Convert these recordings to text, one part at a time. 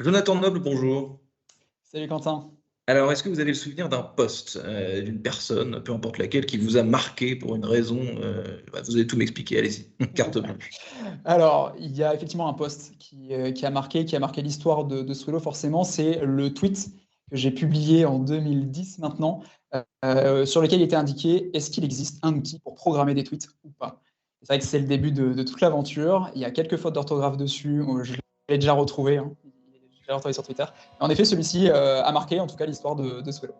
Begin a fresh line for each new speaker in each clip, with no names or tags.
Jonathan Noble, bonjour.
Salut Quentin.
Alors, est-ce que vous avez le souvenir d'un poste, d'une personne, peu importe laquelle, qui vous a marqué pour une raison vous allez tout m'expliquer, allez-y, carte blanche.
Alors, il y a effectivement un post qui a marqué l'histoire de Swello, forcément, c'est le tweet que j'ai publié en 2010 maintenant, sur lequel il était indiqué: est-ce qu'il existe un outil pour programmer des tweets ou pas? C'est vrai que c'est le début de toute l'aventure. Il y a quelques fautes d'orthographe dessus, je l'ai déjà retrouvé, hein. J'ai déjà retrouvé sur Twitter. En effet, celui-ci a marqué en tout cas l'histoire de Swello.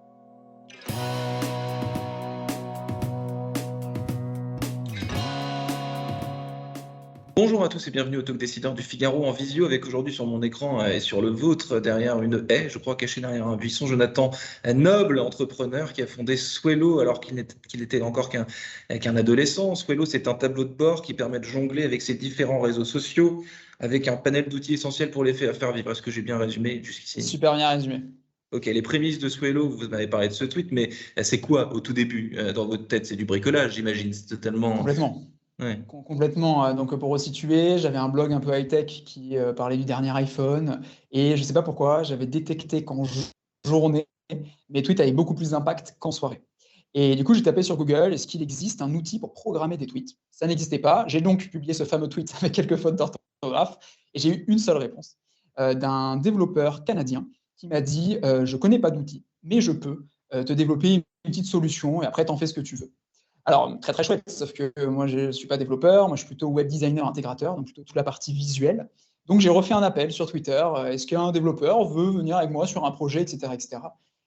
Bonjour à tous et bienvenue au Talk Décideur du Figaro en visio avec aujourd'hui sur mon écran et sur le vôtre derrière une haie, je crois cachée derrière un buisson, Jonathan Noble, entrepreneur qui a fondé Swello alors qu'il était encore qu'un adolescent. Swello, c'est un tableau de bord qui permet de jongler avec ses différents réseaux sociaux, avec un panel d'outils essentiels pour les faire vivre. Est-ce que j'ai bien résumé
C'est
jusqu'ici?
super bien résumé.
Ok, les prémices de Swello, vous m'avez parlé de ce tweet, mais c'est quoi au tout début dans votre tête? C'est du bricolage, j'imagine. C'est totalement.
Complètement.
Ouais.
Complètement. Donc, pour resituer, j'avais un blog un peu high-tech qui parlait du dernier iPhone. Et je ne sais pas pourquoi, j'avais détecté qu'en journée, mes tweets avaient beaucoup plus d'impact qu'en soirée. Et du coup, j'ai tapé sur Google: est-ce qu'il existe un outil pour programmer des tweets? Ça n'existait pas. J'ai donc publié ce fameux tweet avec quelques fautes d'orthographe. Et j'ai eu une seule réponse d'un développeur canadien qui m'a dit: je ne connais pas d'outil, mais je peux te développer une petite solution et après, tu en fais ce que tu veux. Alors, très très chouette, sauf que moi je ne suis pas développeur, moi je suis plutôt web designer intégrateur, donc plutôt toute la partie visuelle. Donc j'ai refait un appel sur Twitter: est-ce qu'un développeur veut venir avec moi sur un projet, etc. etc.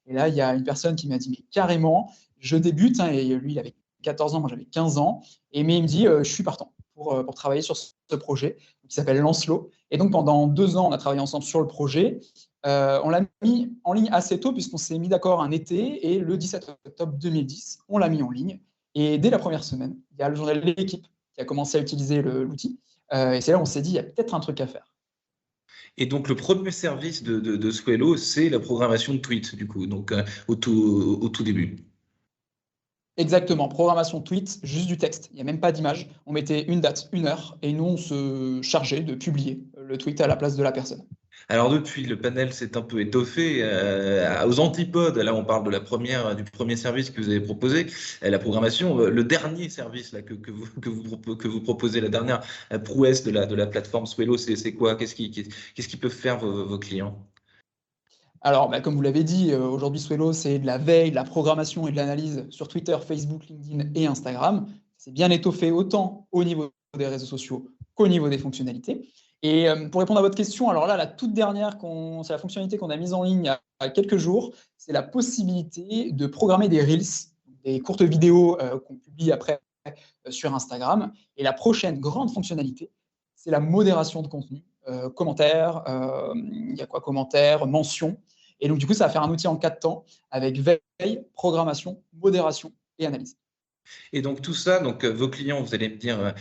Et là, il y a une personne qui m'a dit: mais carrément, je débute, hein, et lui il avait 14 ans, moi j'avais 15 ans, et mais il me dit: je suis partant pour travailler sur ce projet qui s'appelle Lancelot. Et donc pendant 2 ans, on a travaillé ensemble sur le projet. On l'a mis en ligne assez tôt, puisqu'on s'est mis d'accord un été, et le 17 octobre 2010, on l'a mis en ligne. Et dès la première semaine, il y a le journal de l'équipe qui a commencé à utiliser l'outil. Et c'est là où on s'est dit: il y a peut-être un truc à faire.
Et donc, le premier service de Swello, c'est la programmation de tweets, du coup, donc au tout début.
Exactement, programmation tweet, juste du texte. Il n'y a même pas d'image. On mettait une date, une heure, et nous, on se chargeait de publier le tweet à la place de la personne.
Alors, depuis, le panel s'est un peu étoffé aux antipodes. Là, on parle de du premier service que vous avez proposé, la programmation. Le dernier service là, que vous proposez, la dernière prouesse de la plateforme Swello, c'est quoi? Qu'est-ce qui peuvent faire vos clients?
Alors, comme vous l'avez dit, aujourd'hui, Swello, c'est de la veille, de la programmation et de l'analyse sur Twitter, Facebook, LinkedIn et Instagram. C'est bien étoffé autant au niveau des réseaux sociaux qu'au niveau des fonctionnalités. Et pour répondre à votre question, alors là, la toute dernière, c'est la fonctionnalité qu'on a mise en ligne il y a quelques jours, c'est la possibilité de programmer des Reels, des courtes vidéos qu'on publie après sur Instagram. Et la prochaine grande fonctionnalité, c'est la modération de contenu. Commentaires, il y a quoi? Commentaires, mentions. Et donc, du coup, ça va faire un outil en 4 temps avec veille, programmation, modération et analyse.
Et donc tout ça, donc vos clients, vous allez me dire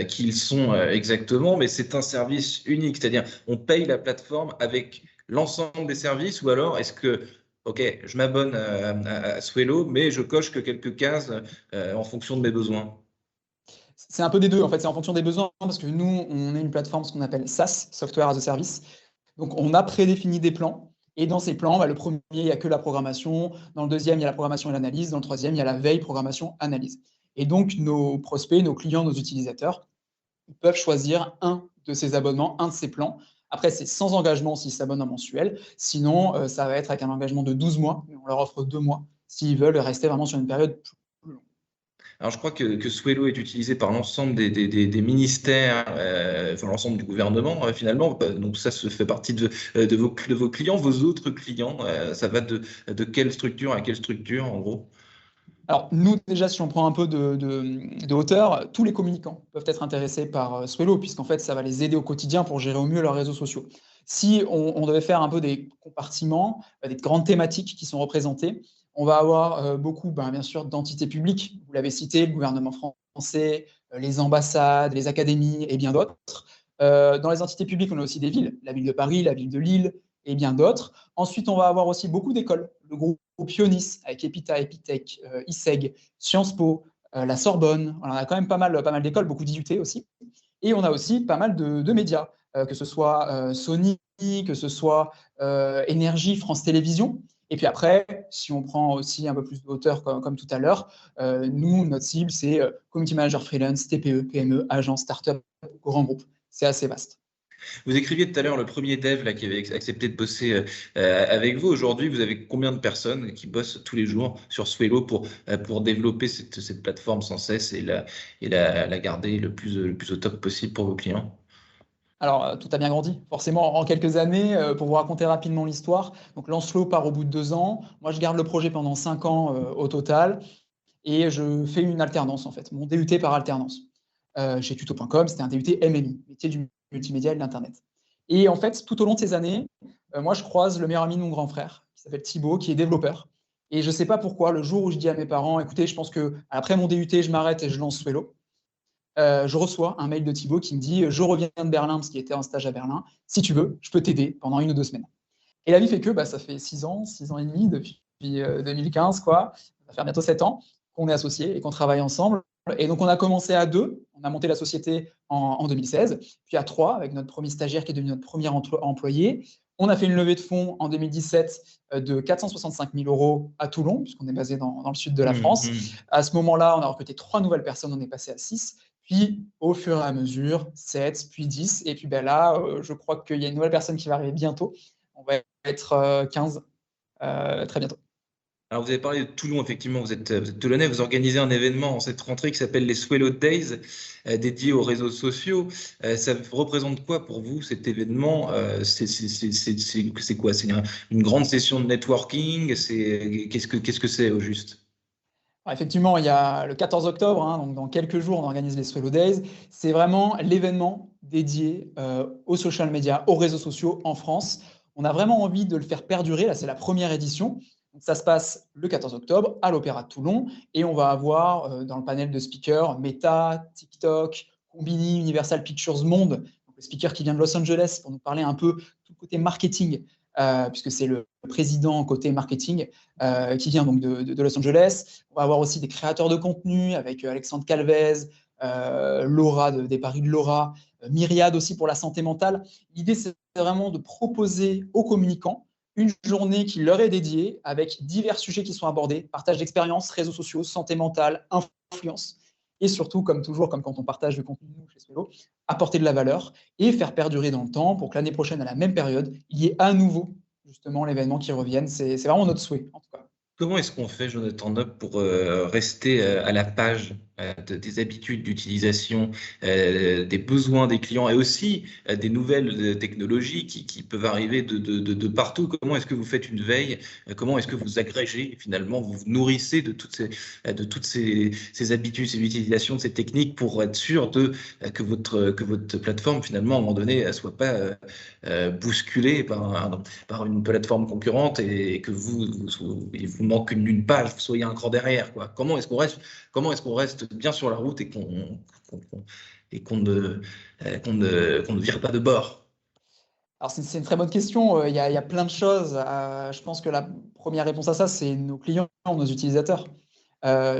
qui ils sont exactement, mais c'est un service unique, c'est-à-dire on paye la plateforme avec l'ensemble des services, ou alors est-ce que, ok, je m'abonne à Swello, mais je coche que quelques cases en fonction de mes besoins.
C'est un peu des deux, en fait, c'est en fonction des besoins, parce que nous, on est une plateforme, ce qu'on appelle SaaS, Software as a Service. Donc, on a prédéfini des plans, et dans ces plans, le premier, il n'y a que la programmation, dans le deuxième, il y a la programmation et l'analyse, dans le troisième, il y a la veille, programmation, analyse. Et donc, nos prospects, nos clients, nos utilisateurs, ils peuvent choisir un de ces abonnements, un de ces plans. Après, c'est sans engagement s'ils s'abonnent en mensuel. Sinon, ça va être avec un engagement de 12 mois, mais on leur offre 2 mois s'ils veulent rester vraiment sur une période plus longue.
Alors, je crois que Swello est utilisé par l'ensemble des ministères, enfin l'ensemble du gouvernement, finalement. Donc, ça se fait partie de vos clients, vos autres clients. Ça va de quelle structure à quelle structure, en gros?
Alors, nous, déjà, si on prend un peu de hauteur, tous les communicants peuvent être intéressés par Swello, puisqu'en fait, ça va les aider au quotidien pour gérer au mieux leurs réseaux sociaux. Si on devait faire un peu des compartiments, des grandes thématiques qui sont représentées, on va avoir beaucoup, bien sûr, d'entités publiques. Vous l'avez cité, le gouvernement français, les ambassades, les académies et bien d'autres. Dans les entités publiques, on a aussi des villes, la ville de Paris, la ville de Lille et bien d'autres. Ensuite, on va avoir aussi beaucoup d'écoles, le groupe Ionis avec Epita, Epitech, ISEG, Sciences Po, la Sorbonne. Voilà, on a quand même pas mal d'écoles, beaucoup d'IUT aussi. Et on a aussi pas mal de médias, que ce soit Sony, que ce soit Énergie, France Télévisions. Et puis après, si on prend aussi un peu plus de hauteur comme tout à l'heure, nous, notre cible, c'est community manager freelance, TPE, PME, agence, start-up, grand groupe. C'est assez vaste.
Vous écriviez tout à l'heure le premier dev là, qui avait accepté de bosser avec vous. Aujourd'hui, vous avez combien de personnes qui bossent tous les jours sur Swelo pour développer cette plateforme sans cesse et la garder le plus au top possible pour vos clients?
Alors, tout a bien grandi, forcément, en quelques années. Pour vous raconter rapidement l'histoire, donc Lancelot part au bout de 2 ans. Moi, je garde le projet pendant 5 ans au total et je fais une alternance, en fait, mon DUT par alternance. Chez tuto.com, c'était un DUT MMI, métier du multimédia et de l'Internet. Et en fait, tout au long de ces années, moi, je croise le meilleur ami de mon grand frère, qui s'appelle Thibaut, qui est développeur. Et je ne sais pas pourquoi, le jour où je dis à mes parents, écoutez, je pense que après mon DUT, je m'arrête et je lance Swelo, je reçois un mail de Thibaut qui me dit je reviens de Berlin parce qu'il était en stage à Berlin. Si tu veux, je peux t'aider pendant 1 ou 2 semaines. Et la vie fait que ça fait 6 ans, 6 ans et demi depuis 2015, quoi. Ça va faire bientôt 7 ans qu'on est associés et qu'on travaille ensemble. Et donc, on a commencé à 2, on a monté la société en 2016, puis à 3, avec notre premier stagiaire qui est devenu notre premier employé. On a fait une levée de fonds en 2017 de 465 000 euros à Toulon, puisqu'on est basé dans le sud de la France. À ce moment-là, on a recruté 3 nouvelles personnes, on est passé à 6. Puis, au fur et à mesure, 7, puis 10. Et puis là, je crois qu'il y a une nouvelle personne qui va arriver bientôt. On va être 15 très bientôt.
Alors, vous avez parlé de Toulon, effectivement, vous êtes Toulonnais, vous organisez un événement en cette rentrée qui s'appelle les Swelo Days, dédié aux réseaux sociaux. Ça représente quoi pour vous, cet événement? C'est quoi? C'est une grande session de networking? Qu'est-ce que c'est au juste?
Alors, effectivement, il y a le 14 octobre, hein, donc dans quelques jours, on organise les Swelo Days. C'est vraiment l'événement dédié aux social media, aux réseaux sociaux en France. On a vraiment envie de le faire perdurer. Là, c'est la première édition. Donc, ça se passe le 14 octobre à l'Opéra de Toulon et on va avoir dans le panel de speakers Meta, TikTok, Combini, Universal Pictures Monde, donc le speaker qui vient de Los Angeles pour nous parler un peu tout le côté marketing, puisque c'est le président côté marketing qui vient donc de Los Angeles. On va avoir aussi des créateurs de contenu avec Alexandre Calvez, Laura des Paris de Laura, Myriad aussi pour la santé mentale. L'idée, c'est vraiment de proposer aux communicants une journée qui leur est dédiée avec divers sujets qui sont abordés, partage d'expériences, réseaux sociaux, santé mentale, influence. Et surtout, comme toujours, comme quand on partage le contenu chez Swelo, apporter de la valeur et faire perdurer dans le temps pour que l'année prochaine, à la même période, il y ait à nouveau justement l'événement qui revienne. C'est vraiment notre souhait, en tout cas.
Comment est-ce qu'on fait, Jonathan Nob, pour rester à la page des habitudes d'utilisation, des besoins des clients et aussi des nouvelles technologies qui peuvent arriver de partout? Comment est-ce que vous faites une veille? Comment est-ce que vous agrégez, finalement, vous vous nourrissez de toutes ces habitudes, ces utilisations, de ces techniques pour être sûr que votre plateforme, finalement, à un moment donné, ne soit pas bousculée par une plateforme concurrente et que il vous manque une page, vous soyez un cran derrière, quoi. Comment est-ce qu'on reste bien sur la route et qu'on ne vire pas de bord?
Alors, c'est une très bonne question. Il y a plein de choses. Je pense que la première réponse à ça, c'est nos clients, nos utilisateurs.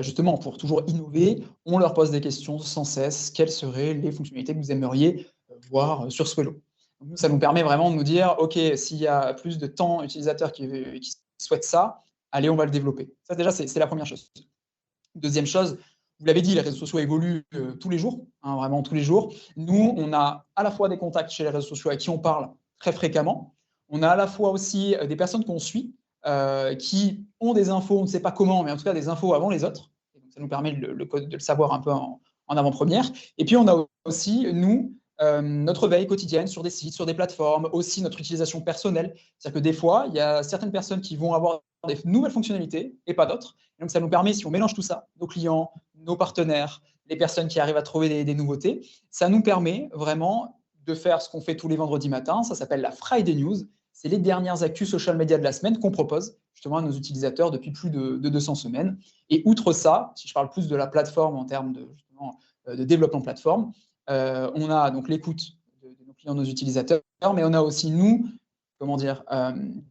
Justement, pour toujours innover, on leur pose des questions sans cesse. Quelles seraient les fonctionnalités que vous aimeriez voir sur Swelo? Donc, nous, ça nous permet vraiment de nous dire, OK, s'il y a plus de temps utilisateurs qui souhaitent ça, allez, on va le développer. Ça, déjà, c'est la première chose. Deuxième chose, vous l'avez dit, les réseaux sociaux évoluent tous les jours, hein, vraiment tous les jours. Nous, on a à la fois des contacts chez les réseaux sociaux avec qui on parle très fréquemment. On a à la fois aussi des personnes qu'on suit qui ont des infos, on ne sait pas comment, mais en tout cas des infos avant les autres. Et donc, ça nous permet de le savoir un peu en avant-première. Et puis, on a aussi, nous, notre veille quotidienne sur des sites, sur des plateformes, aussi notre utilisation personnelle. C'est-à-dire que des fois, il y a certaines personnes qui vont avoir des nouvelles fonctionnalités et pas d'autres. Et donc, ça nous permet, si on mélange tout ça, nos clients, nos partenaires, les personnes qui arrivent à trouver des nouveautés, ça nous permet vraiment de faire ce qu'on fait tous les vendredis matins. Ça s'appelle la Friday News. C'est les dernières actus social media de la semaine qu'on propose justement à nos utilisateurs depuis plus de 200 semaines. Et outre ça, si je parle plus de la plateforme en termes de développement de plateforme, on a donc l'écoute de nos clients, nos utilisateurs, mais on a aussi, nous, comment dire,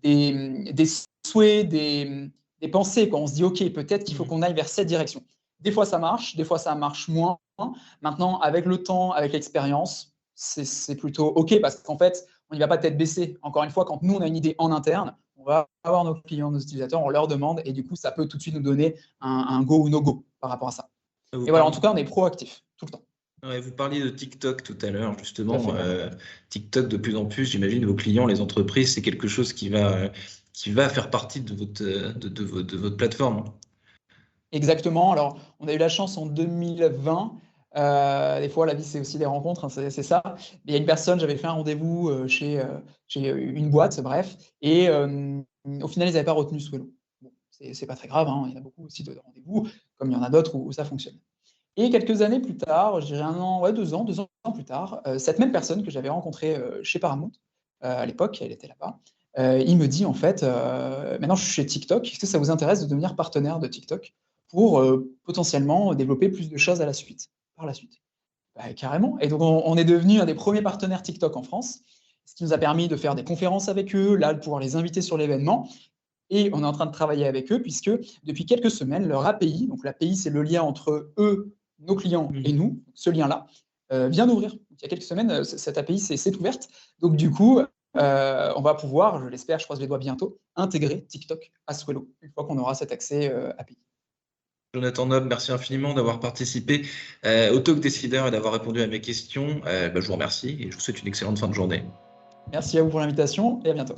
des souhaits, des pensées. Quoi. On se dit, OK, peut-être qu'il faut qu'on aille vers cette direction. Des fois, ça marche, des fois, ça marche moins. Maintenant, avec le temps, avec l'expérience, c'est plutôt OK parce qu'en fait, on n'y va pas tête baissée. Encore une fois, quand nous, on a une idée en interne, on va avoir nos clients, nos utilisateurs, on leur demande et du coup, ça peut tout de suite nous donner un go ou no go par rapport à ça.
Vous
Et voilà, en
parliez,
tout cas, on est proactif tout le temps.
ouais, vous parliez de TikTok tout à l'heure,
Tout à
justement.
fait.
TikTok, de plus en plus, j'imagine, vos clients, les entreprises, c'est quelque chose qui va faire partie de de votre plateforme.
Exactement. Alors, on a eu la chance en 2020. Des fois, la vie, c'est aussi des rencontres, hein, c'est ça. Mais il y a une personne, j'avais fait un rendez-vous chez une boîte, bref, et au final, ils n'avaient pas retenu Swello. Bon, c'est pas très grave, hein, il y en a beaucoup aussi de rendez-vous, comme il y en a d'autres où ça fonctionne. Et quelques années plus tard, je dirais 1 an, ouais, 2 ans plus tard, cette même personne que j'avais rencontrée chez Paramount, à l'époque, elle était là-bas, il me dit en fait, maintenant je suis chez TikTok, est-ce que ça vous intéresse de devenir partenaire de TikTok pour potentiellement développer plus de choses à la suite, par la suite? Bah, carrément. Et donc on est devenu un des premiers partenaires TikTok en France, ce qui nous a permis de faire des conférences avec eux, là de pouvoir les inviter sur l'événement. Et on est en train de travailler avec eux puisque depuis quelques semaines, leur API, donc l'API c'est le lien entre eux, nos clients et
Mhm.
nous, ce lien-là, vient d'ouvrir. Il y a quelques semaines, cette API s'est ouverte. Donc du coup, on va pouvoir, je l'espère, je croise les doigts bientôt, intégrer TikTok à Swello, une fois qu'on aura cet accès API.
Jonathan Noble, merci infiniment d'avoir participé au Talk Décideur et d'avoir répondu à mes questions. Je vous remercie et je vous souhaite une excellente fin de journée.
Merci à vous pour l'invitation et à bientôt.